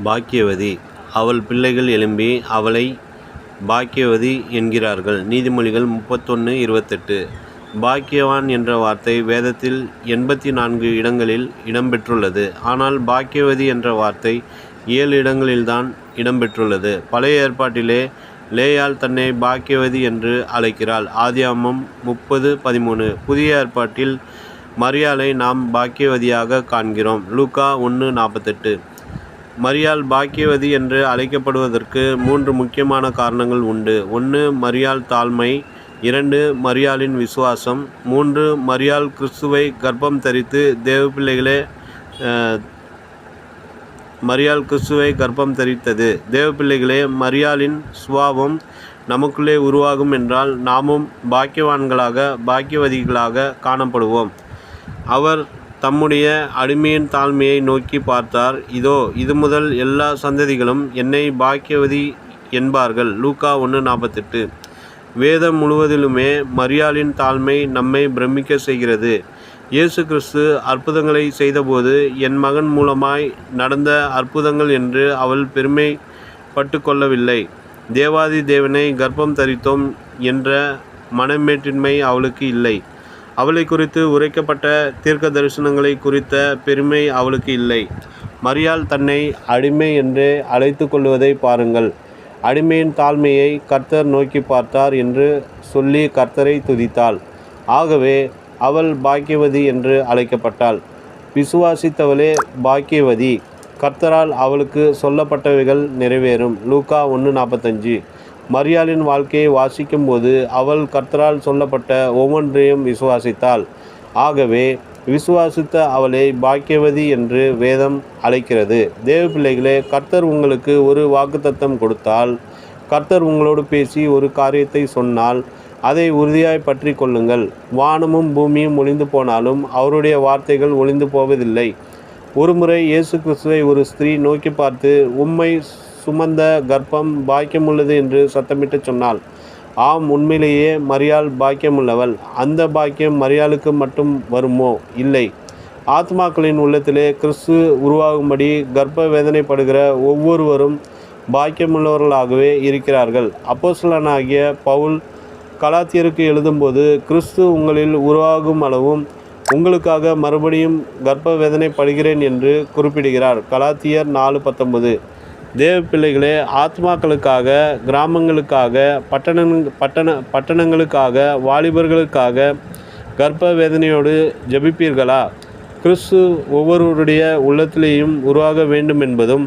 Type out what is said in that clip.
பாக்கியவதி. அவள் பிள்ளைகள் எழும்பி அவளை பாக்கியவதி என்கிறார்கள். நீதிமொழிகள் 31:28. பாக்கியவான் என்ற வார்த்தை வேதத்தில் 84 இடங்களில் இடம்பெற்றுள்ளது. ஆனால் பாக்கியவதி என்ற வார்த்தை 7 இடங்களில்தான் இடம்பெற்றுள்ளது. பழைய ஏற்பாட்டிலே லேயாள் தன்னை பாக்கியவதி என்று அழைக்கிறாள். ஆதியாகமம் 30:13. புதிய ஏற்பாட்டில் மரியாளை நாம் பாக்கியவதியாக காண்கிறோம். லூக்கா 1:48. மரியாள் பாக்கியவதி என்று அழைக்கப்படுவதற்கு 3 முக்கியமான காரணங்கள் உண்டு. 1. மரியாள் தாழ்மை. 2. மரியாளின் விசுவாசம். 3. மரியாள் கிறிஸ்துவை கர்ப்பம் தரித்து மரியாள் கிறிஸ்துவை கர்ப்பம் தரித்தது. தேவப்பிள்ளைகளே, மரியாளின் சுபாவம் நமக்குள்ளே உருவாகும் என்றால் நாமும் பாக்கியவான்களாக பாக்கியவதிகளாக காணப்படுவோம். அவர் தம்முடைய அடிமையின் தாழ்மையை நோக்கி பார்த்தார். இதோ, இது முதல் எல்லா சந்ததிகளும் என்னை பாக்கியவதி என்பார்கள். லூக்கா 1:48. வேதம் முழுவதிலுமே மரியாளின் தாழ்மை நம்மை பிரமிக்க செய்கிறது. இயேசு கிறிஸ்து அற்புதங்களை செய்தபோது என் மகன் மூலமாய் நடந்த அற்புதங்கள் என்று அவள் பெருமைப்பட்டு கொள்ளவில்லை. தேவாதி தேவனை கர்ப்பம் தரித்தோம் என்ற மனமேட்டின்மை அவளுக்கு இல்லை. அவளை குறித்து உரைக்கப்பட்ட தீர்க்க தரிசனங்களை குறித்த பெருமை அவளுக்கு இல்லை. மரியாள் தன்னை அடிமை என்று அழைத்து கொள்வதை பாருங்கள். அடிமையின் தாழ்மையை கர்த்தர் நோக்கி பார்த்தார் என்று சொல்லி கர்த்தரை துதித்தாள். ஆகவே அவள் பாக்கியவதி என்று அழைக்கப்பட்டாள். விசுவாசித்தவளே பாக்கியவதி. கர்த்தரால் அவளுக்கு சொல்லப்பட்டவைகள் நிறைவேறும். லூக்கா 1:45. மரியாளின் வாழ்க்கையை வாசிக்கும்போது அவள் கர்த்தரால் சொல்லப்பட்ட ஒவ்வொன்றையும் விசுவாசித்தாள். ஆகவே விசுவாசித்த அவளை பாக்கியவதி என்று வேதம் அழைக்கிறது. தேவப்பிள்ளைகளே, கர்த்தர் உங்களுக்கு ஒரு வாக்குத்தத்தம் கொடுத்தால், கர்த்தர் உங்களோடு பேசி ஒரு காரியத்தை சொன்னால் அதை உறுதியாய் பற்றி கொள்ளுங்கள். வானமும் பூமியும் ஒளிந்து போனாலும் அவருடைய வார்த்தைகள் ஒளிந்து போவதில்லை. ஒருமுறை இயேசு கிறிஸ்துவை ஒரு ஸ்திரீ நோக்கி பார்த்து, உம்மை சுமந்த கர்ப்பம் பாக்கியமுள்ளது என்று சத்தமிட்டு சொன்னாள். ஆம், உண்மையிலேயே மரியாள் பாக்கியமுள்ளவள். அந்த பாக்கியம் மரியாளுக்கு மட்டும் வருமோ? இல்லை. ஆத்மாக்களின் உள்ளத்திலே கிறிஸ்து உருவாகும்படி கர்ப்ப வேதனைப்படுகிற ஒவ்வொருவரும் பாக்கியமுள்ளவர்களாகவே இருக்கிறார்கள். அப்போஸ்தலனாகிய பவுல் கலாத்தியருக்கு எழுதும்போது, கிறிஸ்து உங்களில் உருவாகும் அளவும் உங்களுக்காக மறுபடியும் கர்ப்ப வேதனைப்படுகிறேன் என்று குறிப்பிடுகிறார். கலாத்தியர் 4:19. தேவ பிள்ளைகளே, ஆத்மாக்களுக்காக, கிராமங்களுக்காக, பட்டணங்களுக்காக, வாலிபர்களுக்காக கர்ப்ப வேதனையோடு ஜெபிப்பீர்களா? கிறிஸ்து ஒவ்வொருவருடைய உள்ளத்திலேயும் உருவாக வேண்டும் என்பதும்